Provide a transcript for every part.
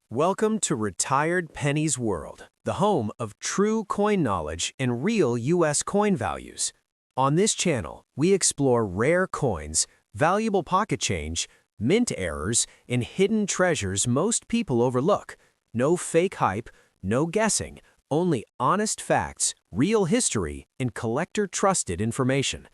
Welcome to Retired Pennies World, the home of true coin knowledge and real U.S. coin values. On this channel, we explore rare coins, valuable pocket change, mint errors, and hidden treasures most people overlook. No fake hype, no guessing, only honest facts, real history, and collector-trusted information.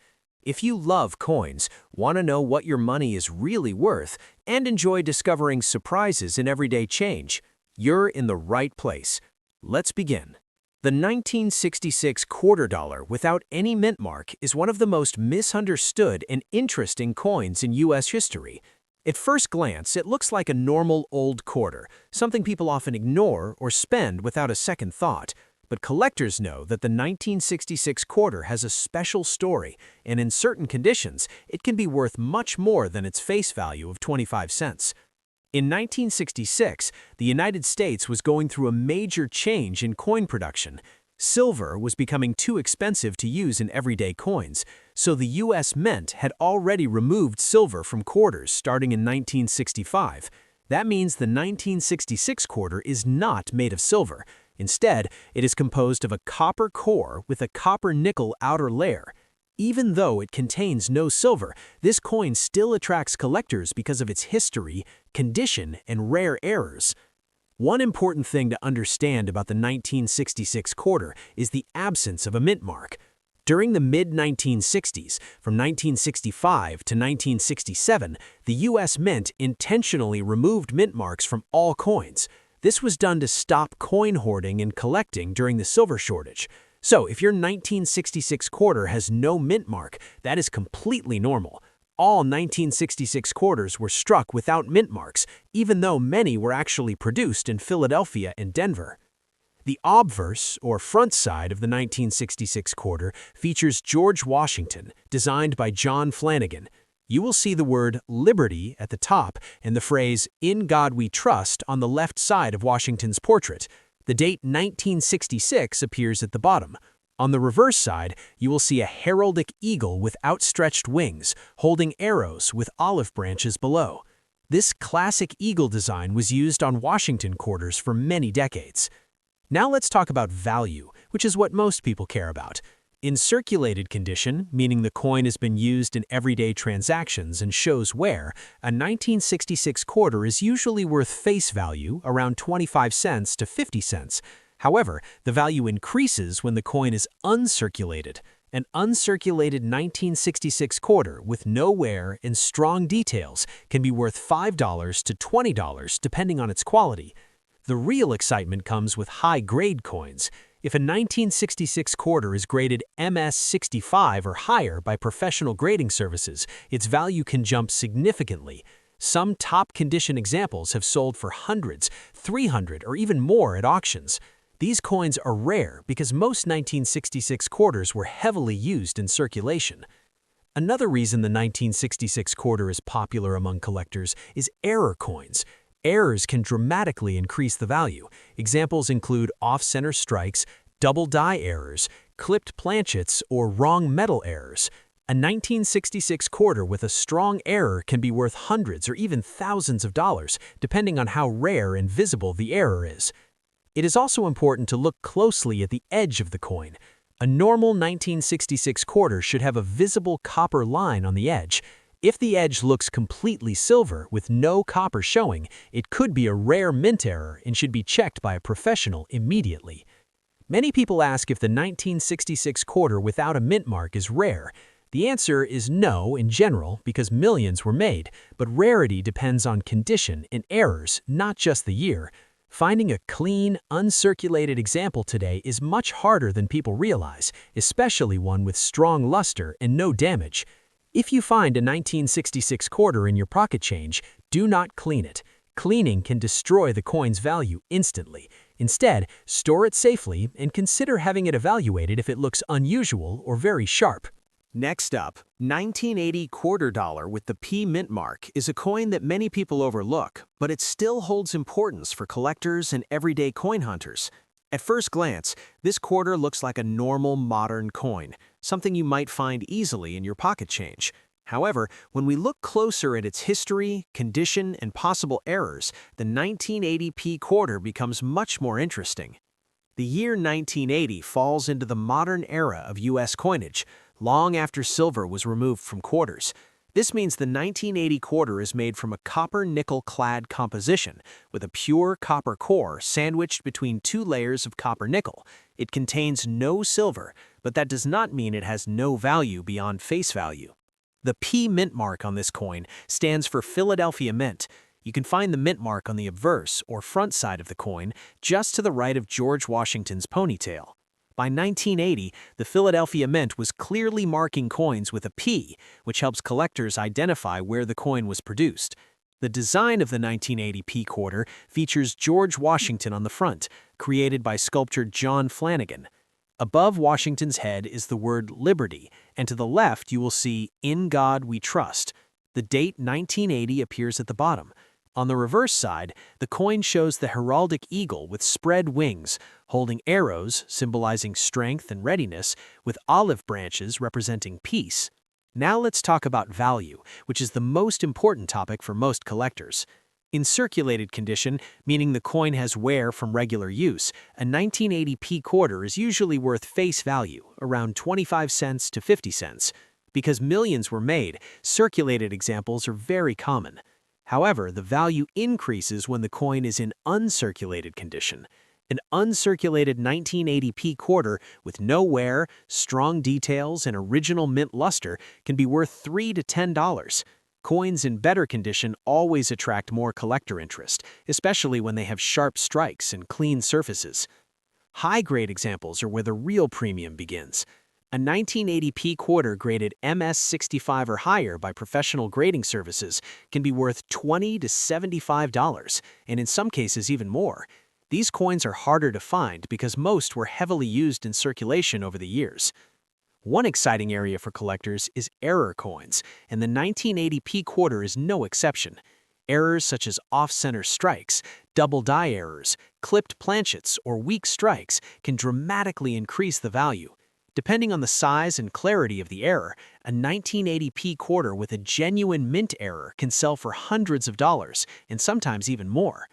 If you love coins, want to know what your money is really worth, and enjoy discovering surprises in everyday change, you're in the right place. Let's begin. The 1966 quarter dollar without any mint mark is one of the most misunderstood and interesting coins in U.S. history. At first glance, it looks like a normal old quarter, something people often ignore or spend without a second thought. But collectors know that the 1966 quarter has a special story, and in certain conditions, it can be worth much more than its face value of 25 cents. In 1966, the United States was going through a major change in coin production. Silver was becoming too expensive to use in everyday coins, so the U.S. Mint had already removed silver from quarters starting in 1965. That means the 1966 quarter is not made of silver. Instead, it is composed of a copper core with a copper-nickel outer layer. Even though it contains no silver, this coin still attracts collectors because of its history, condition, and rare errors. One important thing to understand about the 1966 quarter is the absence of a mint mark. During the mid-1960s, from 1965 to 1967, the U.S. Mint intentionally removed mint marks from all coins. This was done to stop coin hoarding and collecting during the silver shortage. So if your 1966 quarter has no mint mark, that is completely normal. All 1966 quarters were struck without mint marks, even though many were actually produced in Philadelphia and Denver. The obverse, or front side of the 1966 quarter, features George Washington, designed by John Flanagan. You will see the word Liberty at the top and the phrase "In God We Trust" on the left side of Washington's portrait. The date 1966 appears at the bottom. On the reverse side, you will see a heraldic eagle with outstretched wings, holding arrows with olive branches below. This classic eagle design was used on Washington quarters for many decades. Now let's talk about value, which is what most people care about. In circulated condition, meaning the coin has been used in everyday transactions and shows wear, a 1966 quarter is usually worth face value around 25 cents to 50 cents. However, the value increases when the coin is uncirculated. An uncirculated 1966 quarter with no wear and strong details can be worth $5 to $20 depending on its quality. The real excitement comes with high-grade coins. If a 1966 quarter is graded MS-65 or higher by professional grading services, its value can jump significantly. Some top-condition examples have sold for hundreds, 300, or even more at auctions. These coins are rare because most 1966 quarters were heavily used in circulation. Another reason the 1966 quarter is popular among collectors is error coins. Errors can dramatically increase the value. Examples include off-center strikes, double die errors, clipped planchets, or wrong metal errors. A 1966 quarter with a strong error can be worth hundreds or even thousands of dollars, depending on how rare and visible the error is. It is also important to look closely at the edge of the coin. A normal 1966 quarter should have a visible copper line on the edge. If the edge looks completely silver with no copper showing, it could be a rare mint error and should be checked by a professional immediately. Many people ask if the 1966 quarter without a mint mark is rare. The answer is no in general because millions were made, but rarity depends on condition and errors, not just the year. Finding a clean, uncirculated example today is much harder than people realize, especially one with strong luster and no damage. If you find a 1966 quarter in your pocket change, do not clean it. Cleaning can destroy the coin's value instantly. Instead, store it safely and consider having it evaluated if it looks unusual or very sharp. Next up, 1980 quarter dollar with the P mint mark is a coin that many people overlook, but it still holds importance for collectors and everyday coin hunters. At first glance, this quarter looks like a normal modern coin, something you might find easily in your pocket change. However, when we look closer at its history, condition, and possible errors, the 1980p quarter becomes much more interesting. The year 1980 falls into the modern era of U.S. coinage, long after silver was removed from quarters. This means the 1980 quarter is made from a copper-nickel-clad composition, with a pure copper core sandwiched between two layers of copper-nickel. It contains no silver, but that does not mean it has no value beyond face value. The P mint mark on this coin stands for Philadelphia Mint. You can find the mint mark on the obverse, or front side of the coin, just to the right of George Washington's ponytail. By 1980, the Philadelphia Mint was clearly marking coins with a P, which helps collectors identify where the coin was produced. The design of the 1980 P quarter features George Washington on the front, created by sculptor John Flanagan. Above Washington's head is the word Liberty, and to the left you will see In God We Trust. The date 1980 appears at the bottom. On the reverse side, the coin shows the heraldic eagle with spread wings, holding arrows symbolizing strength and readiness, with olive branches representing peace. Now let's talk about value, which is the most important topic for most collectors. In circulated condition, meaning the coin has wear from regular use, a 1980p quarter is usually worth face value, around 25 cents to 50 cents. Because millions were made, circulated examples are very common. However, the value increases when the coin is in uncirculated condition. An uncirculated 1980p quarter with no wear, strong details, and original mint luster can be worth $3 to $10. Coins in better condition always attract more collector interest, especially when they have sharp strikes and clean surfaces. High-grade examples are where the real premium begins. A 1980p quarter graded MS65 or higher by professional grading services can be worth $20 to $75, and in some cases even more. These coins are harder to find because most were heavily used in circulation over the years. One exciting area for collectors is error coins, and the 1980p quarter is no exception. Errors such as off-center strikes, double die errors, clipped planchets, or weak strikes can dramatically increase the value. Depending on the size and clarity of the error, a 1980p quarter with a genuine mint error can sell for hundreds of dollars, and sometimes even more.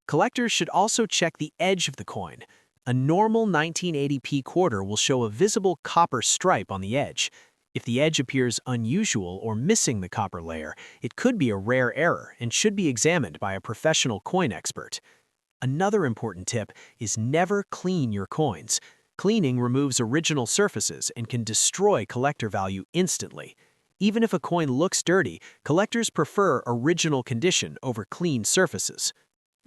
Collectors should also check the edge of the coin. A normal 1980p quarter will show a visible copper stripe on the edge. If the edge appears unusual or missing the copper layer, it could be a rare error and should be examined by a professional coin expert. Another important tip is never clean your coins. Cleaning removes original surfaces and can destroy collector value instantly. Even if a coin looks dirty, collectors prefer original condition over clean surfaces.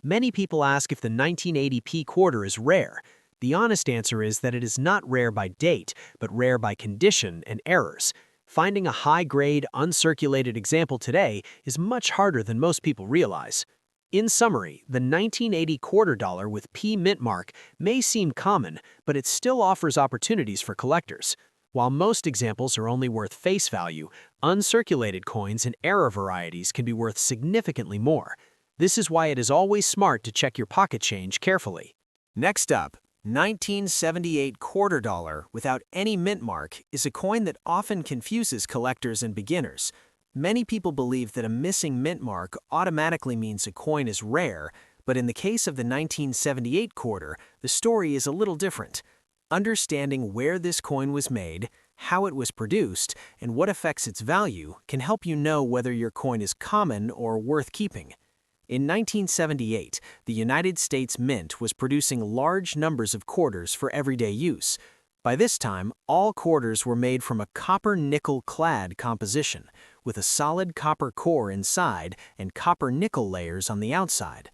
Many people ask if the 1980p quarter is rare. The honest answer is that it is not rare by date, but rare by condition and errors. Finding a high-grade, uncirculated example today is much harder than most people realize. In summary, the 1980 quarter dollar with P mint mark may seem common, but it still offers opportunities for collectors. While most examples are only worth face value, uncirculated coins and error varieties can be worth significantly more. This is why it is always smart to check your pocket change carefully. Next up, 1978 quarter dollar without any mint mark is a coin that often confuses collectors and beginners. Many people believe that a missing mint mark automatically means a coin is rare, but in the case of the 1978 quarter, the story is a little different. Understanding where this coin was made, how it was produced, and what affects its value can help you know whether your coin is common or worth keeping. In 1978, the United States Mint was producing large numbers of quarters for everyday use. By this time, all quarters were made from a copper-nickel-clad composition, with a solid copper core inside and copper-nickel layers on the outside.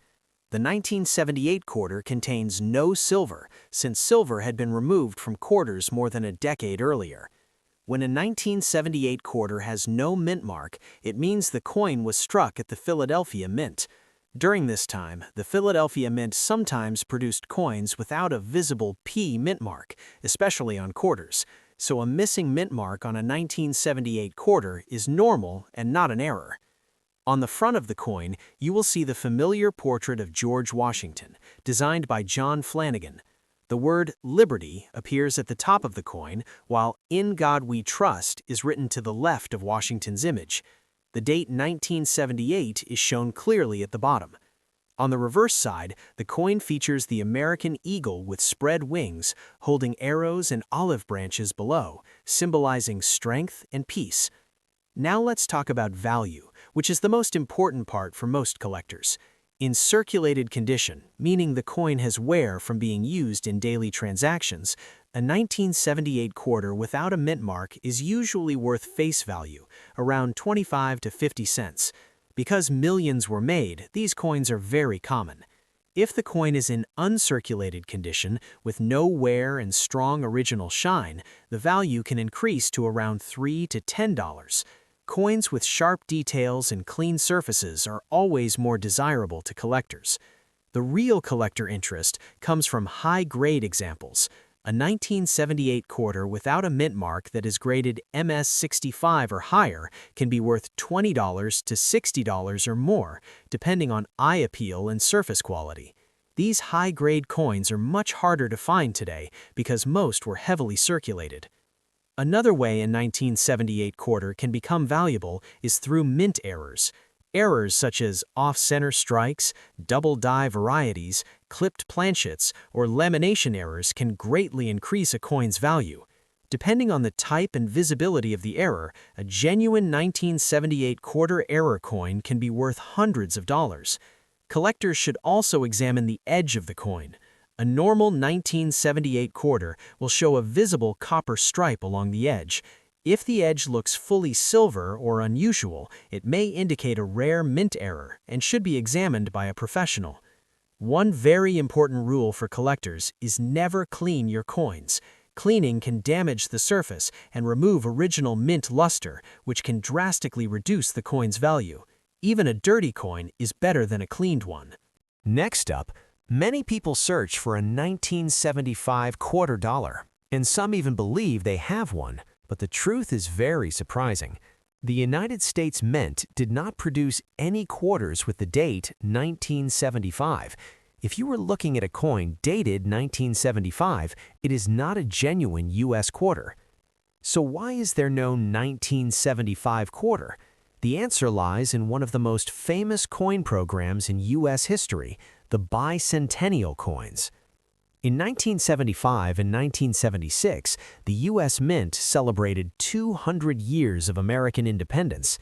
The 1978 quarter contains no silver, since silver had been removed from quarters more than a decade earlier. When a 1978 quarter has no mint mark, it means the coin was struck at the Philadelphia Mint. During this time, the Philadelphia Mint sometimes produced coins without a visible P mint mark, especially on quarters, so a missing mint mark on a 1978 quarter is normal and not an error. On the front of the coin, you will see the familiar portrait of George Washington, designed by John Flanagan. The word liberty appears at the top of the coin, while "In God We Trust" is written to the left of Washington's image. The date 1978 is shown clearly at the bottom. On the reverse side, the coin features the American eagle with spread wings, holding arrows and olive branches below, symbolizing strength and peace. Now let's talk about value, which is the most important part for most collectors. In circulated condition, meaning the coin has wear from being used in daily transactions, a 1978 quarter without a mint mark is usually worth face value, around 25 to 50 cents. Because millions were made, these coins are very common. If the coin is in uncirculated condition, with no wear and strong original shine, the value can increase to around $3 to $10. Coins with sharp details and clean surfaces are always more desirable to collectors. The real collector interest comes from high-grade examples. A 1978 quarter without a mint mark that is graded MS65 or higher can be worth $20 to $60 or more, depending on eye appeal and surface quality. These high-grade coins are much harder to find today because most were heavily circulated. Another way a 1978 quarter can become valuable is through mint errors. Errors such as off-center strikes, double-die varieties, clipped planchets, or lamination errors can greatly increase a coin's value. Depending on the type and visibility of the error, a genuine 1978 quarter error coin can be worth hundreds of dollars. Collectors should also examine the edge of the coin. A normal 1978 quarter will show a visible copper stripe along the edge. If the edge looks fully silver or unusual, it may indicate a rare mint error and should be examined by a professional. One very important rule for collectors is never clean your coins. Cleaning can damage the surface and remove original mint luster, which can drastically reduce the coin's value. Even a dirty coin is better than a cleaned one. Next up, many people search for a 1975 quarter dollar, and some even believe they have one, but the truth is very surprising. The United States Mint did not produce any quarters with the date 1975. If you were looking at a coin dated 1975, it is not a genuine U.S. quarter. So why is there no 1975 quarter? The answer lies in one of the most famous coin programs in U.S. history, the bicentennial coins. In 1975 and 1976, the U.S. Mint celebrated 200 years of American independence.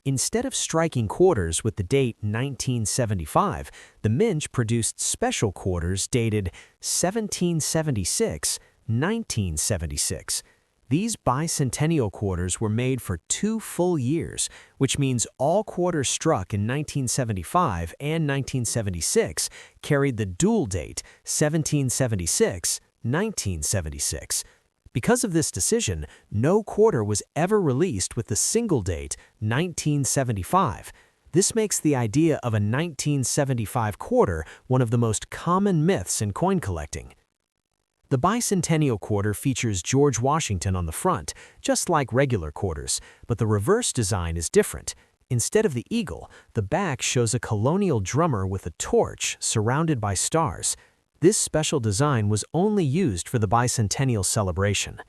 Instead of striking quarters with the date 1975, the Mint produced special quarters dated 1776, 1976. These bicentennial quarters were made for 2 full years, which means all quarters struck in 1975 and 1976 carried the dual date 1776, 1976. Because of this decision, no quarter was ever released with the single date 1975. This makes the idea of a 1975 quarter one of the most common myths in coin collecting. The bicentennial quarter features George Washington on the front, just like regular quarters, but the reverse design is different. Instead of the eagle, the back shows a colonial drummer with a torch surrounded by stars. This special design was only used for the bicentennial celebration.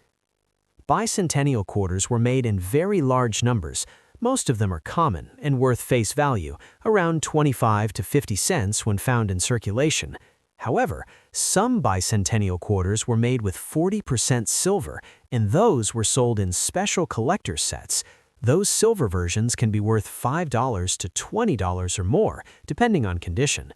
Bicentennial quarters were made in very large numbers. Most of them are common and worth face value, around 25 to 50 cents when found in circulation. However, some bicentennial quarters were made with 40% silver, and those were sold in special collector's sets. Those silver versions can be worth $5 to $20 or more, depending on condition.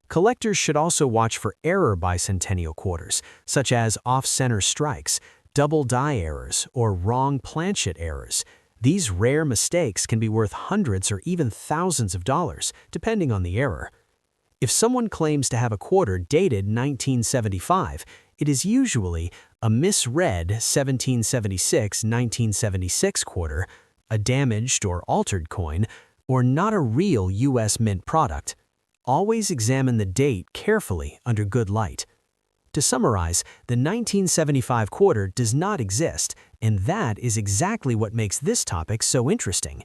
Collectors should also watch for error bicentennial quarters, such as off-center strikes, double die errors, or wrong planchet errors. These rare mistakes can be worth hundreds or even thousands of dollars, depending on the error. If someone claims to have a quarter dated 1975, it is usually a misread 1776-1976 quarter, a damaged or altered coin, or not a real U.S. Mint product. Always examine the date carefully under good light. To summarize, the 1975 quarter does not exist, and that is exactly what makes this topic so interesting.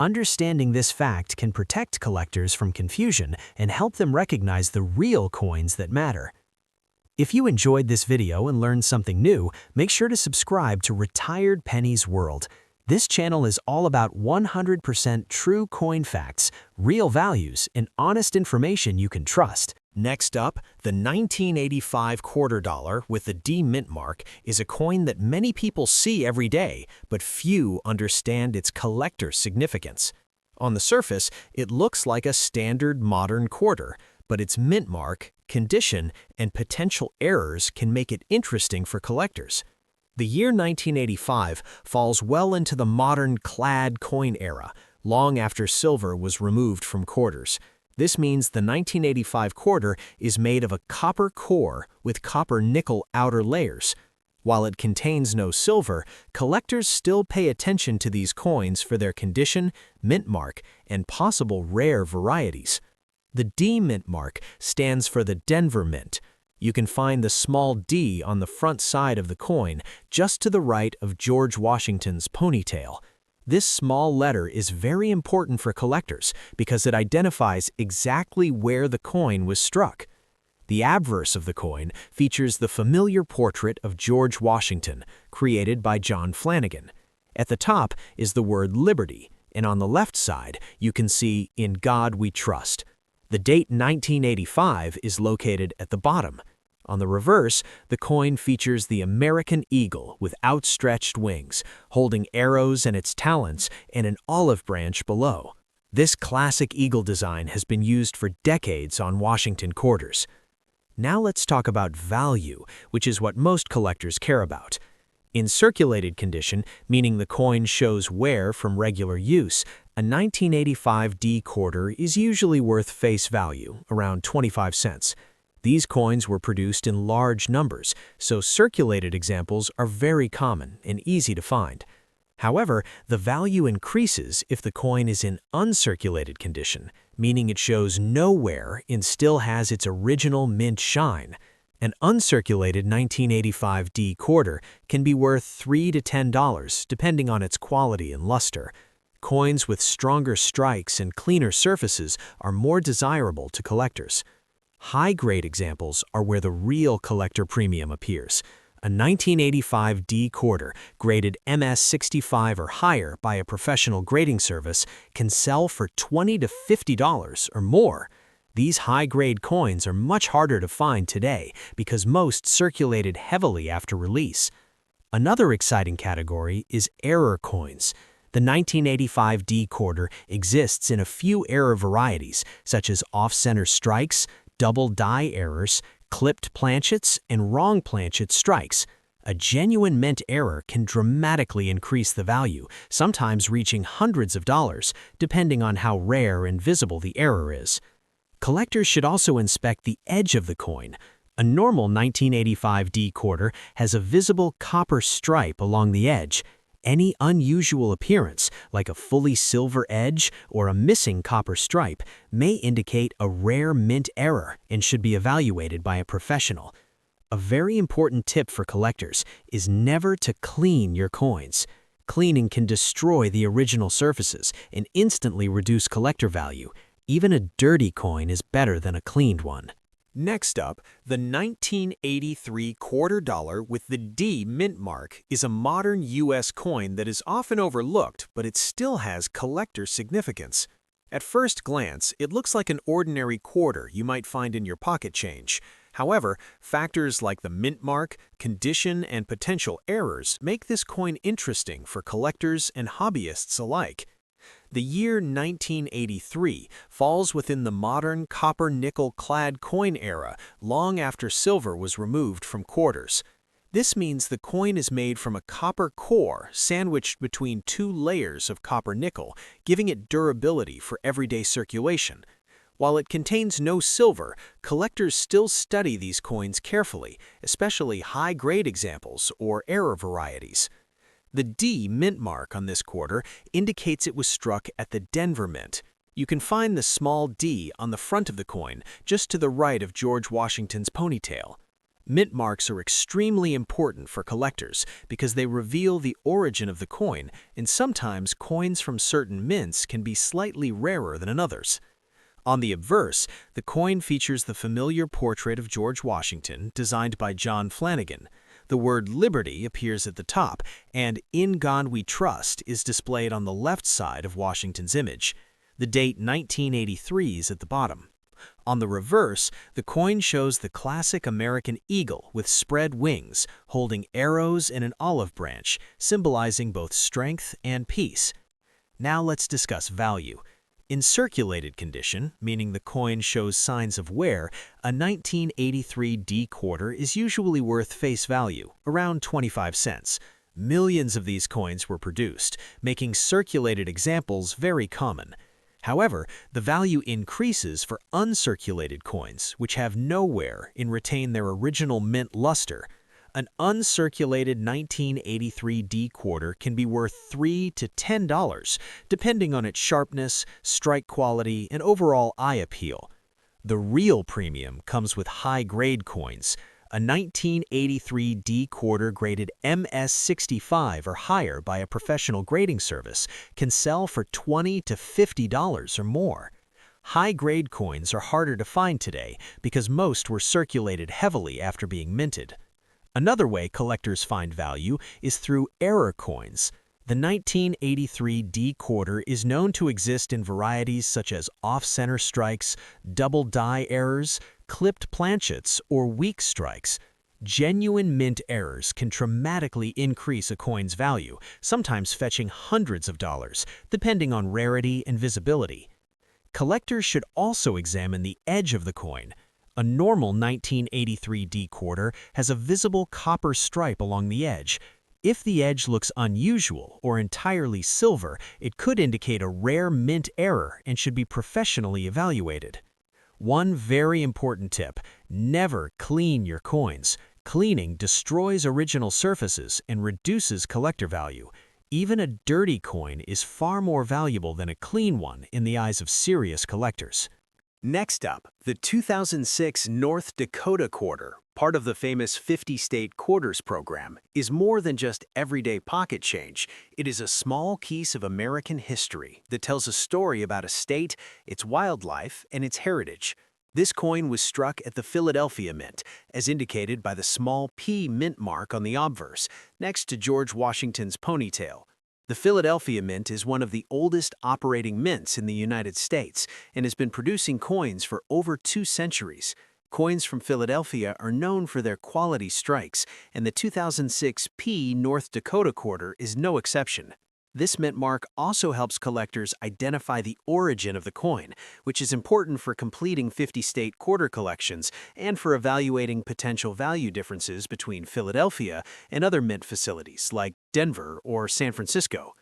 Understanding this fact can protect collectors from confusion and help them recognize the real coins that matter. If you enjoyed this video and learned something new, make sure to subscribe to Retired Pennies World. This channel is all about 100% true coin facts, real values, and honest information you can trust. Next up, the 1985 quarter dollar with the D mint mark is a coin that many people see every day, but few understand its collector significance. On the surface, it looks like a standard modern quarter, but its mint mark, condition, and potential errors can make it interesting for collectors. The year 1985 falls well into the modern clad coin era, long after silver was removed from quarters. This means the 1985 quarter is made of a copper core with copper-nickel outer layers. While it contains no silver, collectors still pay attention to these coins for their condition, mint mark, and possible rare varieties. The D mint mark stands for the Denver Mint. You can find the small D on the front side of the coin, just to the right of George Washington's ponytail. This small letter is very important for collectors because it identifies exactly where the coin was struck. The obverse of the coin features the familiar portrait of George Washington, created by John Flanagan. At the top is the word Liberty, and on the left side you can see In God We Trust. The date 1985 is located at the bottom. On the reverse, the coin features the American eagle with outstretched wings, holding arrows in its talons and an olive branch below. This classic eagle design has been used for decades on Washington quarters. Now let's talk about value, which is what most collectors care about. In circulated condition, meaning the coin shows wear from regular use, a 1985 D quarter is usually worth face value, around 25 cents. These coins were produced in large numbers, so circulated examples are very common and easy to find. However, the value increases if the coin is in uncirculated condition, meaning it shows no wear and still has its original mint shine. An uncirculated 1985 D quarter can be worth $3 to $10, depending on its quality and luster. Coins with stronger strikes and cleaner surfaces are more desirable to collectors. High-grade examples are where the real collector premium appears. A 1985 D quarter, graded MS65 or higher by a professional grading service, can sell for $20 to $50 or more. These high-grade coins are much harder to find today because most circulated heavily after release. Another exciting category is error coins. The 1985 D quarter exists in a few error varieties, such as off-center strikes, double die errors, clipped planchets, and wrong planchet strikes. A genuine mint error can dramatically increase the value, sometimes reaching hundreds of dollars, depending on how rare and visible the error is. Collectors should also inspect the edge of the coin. A normal 1985 D quarter has a visible copper stripe along the edge. Any unusual appearance, like a fully silver edge or a missing copper stripe, may indicate a rare mint error and should be evaluated by a professional. A very important tip for collectors is never to clean your coins. Cleaning can destroy the original surfaces and instantly reduce collector value. Even a dirty coin is better than a cleaned one. Next up, the 1983 quarter dollar with the D mint mark is a modern U.S. coin that is often overlooked, but it still has collector significance. At first glance, it looks like an ordinary quarter you might find in your pocket change. However, factors like the mint mark, condition, and potential errors make this coin interesting for collectors and hobbyists alike. The year 1983 falls within the modern copper-nickel clad coin era, long after silver was removed from quarters. This means the coin is made from a copper core sandwiched between two layers of copper-nickel, giving it durability for everyday circulation. While it contains no silver, collectors still study these coins carefully, especially high-grade examples or error varieties. The D mint mark on this quarter indicates it was struck at the Denver Mint. You can find the small D on the front of the coin, just to the right of George Washington's ponytail. Mint marks are extremely important for collectors because they reveal the origin of the coin, and sometimes coins from certain mints can be slightly rarer than others. On the obverse, the coin features the familiar portrait of George Washington, designed by John Flanagan. The word Liberty appears at the top, and In God We Trust is displayed on the left side of Washington's image. The date 1983 is at the bottom. On the reverse, the coin shows the classic American eagle with spread wings, holding arrows and an olive branch, symbolizing both strength and peace. Now let's discuss value. In circulated condition, meaning the coin shows signs of wear, a 1983 D quarter is usually worth face value, around 25 cents. Millions of these coins were produced, making circulated examples very common. However, the value increases for uncirculated coins, which have no wear and retain their original mint luster. An uncirculated 1983 D quarter can be worth $3 to $10, depending on its sharpness, strike quality, and overall eye appeal. The real premium comes with high-grade coins. A 1983 D quarter graded MS65 or higher by a professional grading service can sell for $20 to $50 or more. High-grade coins are harder to find today because most were circulated heavily after being minted. Another way collectors find value is through error coins. The 1983 D quarter is known to exist in varieties such as off-center strikes, double die errors, clipped planchets, or weak strikes. Genuine mint errors can dramatically increase a coin's value, sometimes fetching hundreds of dollars, depending on rarity and visibility. Collectors should also examine the edge of the coin. A normal 1983 D quarter has a visible copper stripe along the edge. If the edge looks unusual or entirely silver, it could indicate a rare mint error and should be professionally evaluated. One very important tip: never clean your coins. Cleaning destroys original surfaces and reduces collector value. Even a dirty coin is far more valuable than a clean one in the eyes of serious collectors. Next up, the 2006 North Dakota quarter, part of the famous 50-state quarters program, is more than just everyday pocket change. It is a small piece of American history that tells a story about a state, its wildlife, and its heritage. This coin was struck at the Philadelphia Mint, as indicated by the small P mint mark on the obverse, next to George Washington's ponytail. The Philadelphia Mint is one of the oldest operating mints in the United States and has been producing coins for over 2 centuries. Coins from Philadelphia are known for their quality strikes, and the 2006 P North Dakota quarter is no exception. This mint mark also helps collectors identify the origin of the coin, which is important for completing 50-state quarter collections and for evaluating potential value differences between Philadelphia and other mint facilities like Denver or San Francisco.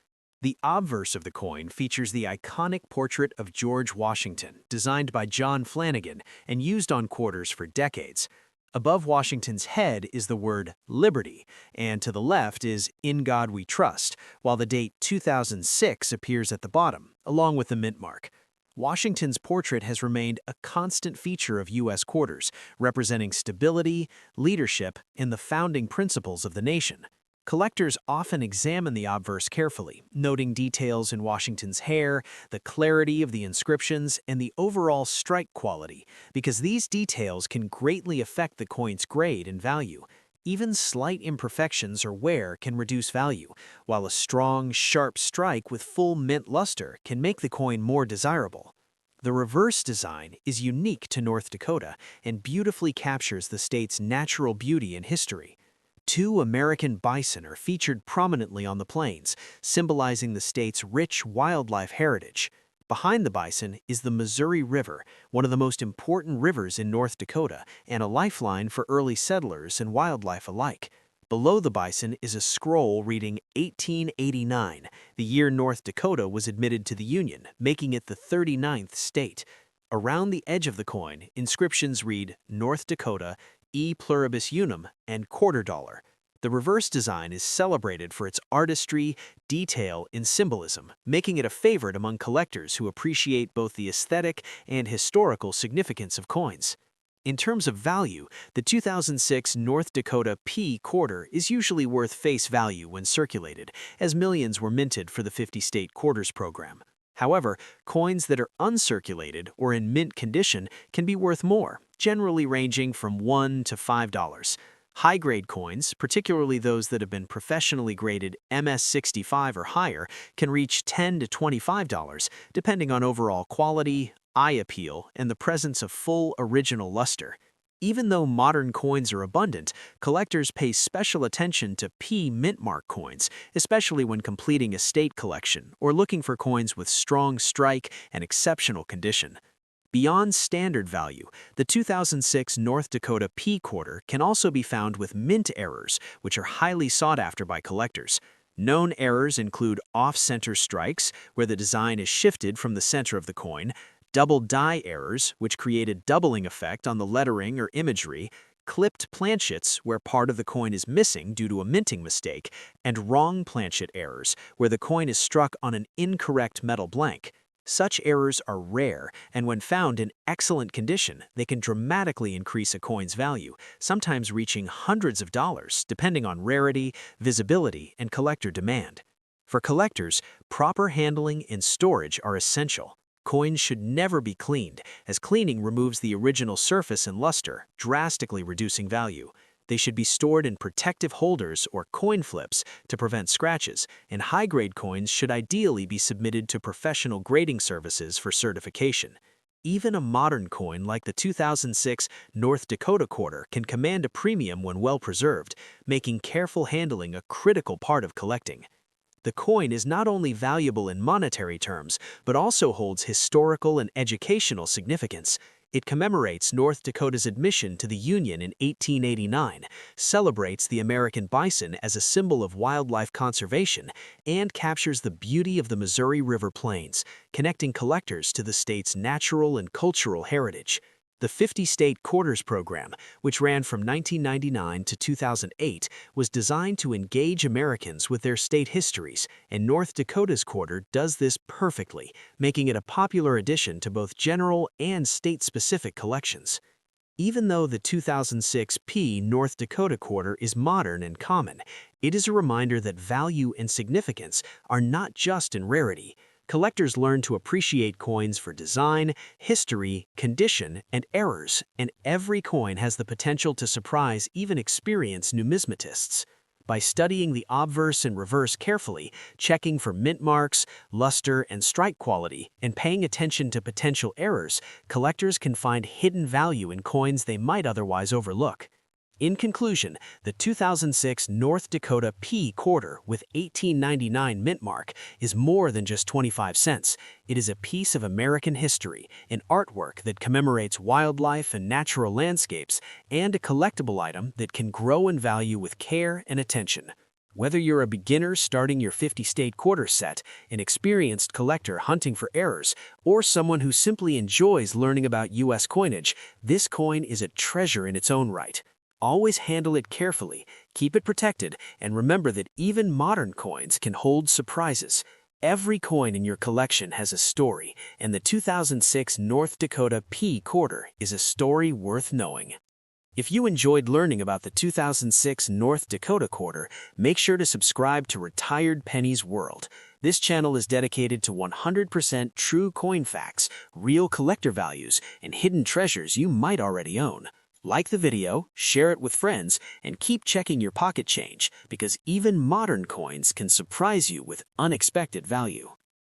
The obverse of the coin features the iconic portrait of George Washington, designed by John Flanagan and used on quarters for decades. Above Washington's head is the word Liberty, and to the left is In God We Trust, while the date 2006 appears at the bottom, along with the mint mark. Washington's portrait has remained a constant feature of U.S. quarters, representing stability, leadership, and the founding principles of the nation. Collectors often examine the obverse carefully, noting details in Washington's hair, the clarity of the inscriptions, and the overall strike quality, because these details can greatly affect the coin's grade and value. Even slight imperfections or wear can reduce value, while a strong, sharp strike with full mint luster can make the coin more desirable. The reverse design is unique to North Dakota and beautifully captures the state's natural beauty and history. 2 American bison are featured prominently on the plains, symbolizing the state's rich wildlife heritage. Behind the bison is the Missouri River, one of the most important rivers in North Dakota and a lifeline for early settlers and wildlife alike. Below the bison is a scroll reading 1889, the year North Dakota was admitted to the Union, making it the 39th state. Around the edge of the coin, inscriptions read North Dakota, E pluribus unum, and quarter dollar. The reverse design is celebrated for its artistry, detail, and symbolism, making it a favorite among collectors who appreciate both the aesthetic and historical significance of coins. In terms of value, the 2006 North Dakota P quarter is usually worth face value when circulated, as millions were minted for the 50-state quarters program. However, coins that are uncirculated or in mint condition can be worth more, generally ranging from $1 to $5. High-grade coins, particularly those that have been professionally graded MS-65 or higher, can reach $10 to $25, depending on overall quality, eye appeal, and the presence of full original luster. Even though modern coins are abundant, collectors pay special attention to P mint mark coins, especially when completing a state collection or looking for coins with strong strike and exceptional condition. Beyond standard value, the 2006 North Dakota P quarter can also be found with mint errors, which are highly sought after by collectors. Known errors include off-center strikes, where the design is shifted from the center of the coin, double die errors, which create a doubling effect on the lettering or imagery, clipped planchets, where part of the coin is missing due to a minting mistake, and wrong planchet errors, where the coin is struck on an incorrect metal blank. Such errors are rare, and when found in excellent condition, they can dramatically increase a coin's value, sometimes reaching hundreds of dollars, depending on rarity, visibility, and collector demand. For collectors, proper handling and storage are essential. Coins should never be cleaned, as cleaning removes the original surface and luster, drastically reducing value. They should be stored in protective holders or coin flips to prevent scratches, and high-grade coins should ideally be submitted to professional grading services for certification. Even a modern coin like the 2006 North Dakota quarter can command a premium when well-preserved, making careful handling a critical part of collecting. The coin is not only valuable in monetary terms, but also holds historical and educational significance. It commemorates North Dakota's admission to the Union in 1889, celebrates the American bison as a symbol of wildlife conservation, and captures the beauty of the Missouri River Plains, connecting collectors to the state's natural and cultural heritage. The 50-state quarters program, which ran from 1999 to 2008, was designed to engage Americans with their state histories, and North Dakota's quarter does this perfectly, making it a popular addition to both general and state-specific collections. Even though the 2006 P North Dakota quarter is modern and common, it is a reminder that value and significance are not just in rarity. Collectors learn to appreciate coins for design, history, condition, and errors, and every coin has the potential to surprise even experienced numismatists. By studying the obverse and reverse carefully, checking for mint marks, luster, and strike quality, and paying attention to potential errors, collectors can find hidden value in coins they might otherwise overlook. In conclusion, the 2006 North Dakota P quarter with 1899 mint mark is more than just 25 cents. It is a piece of American history, an artwork that commemorates wildlife and natural landscapes, and a collectible item that can grow in value with care and attention. Whether you're a beginner starting your 50-state quarter set, an experienced collector hunting for errors, or someone who simply enjoys learning about U.S. coinage, this coin is a treasure in its own right. Always handle it carefully, keep it protected, and remember that even modern coins can hold surprises. Every coin in your collection has a story, and the 2006 North Dakota P quarter is a story worth knowing. If you enjoyed learning about the 2006 North Dakota quarter, make sure to subscribe to Retired Pennies World. This channel is dedicated to 100% true coin facts, real collector values, and hidden treasures you might already own. Like the video, share it with friends, and keep checking your pocket change, because even modern coins can surprise you with unexpected value.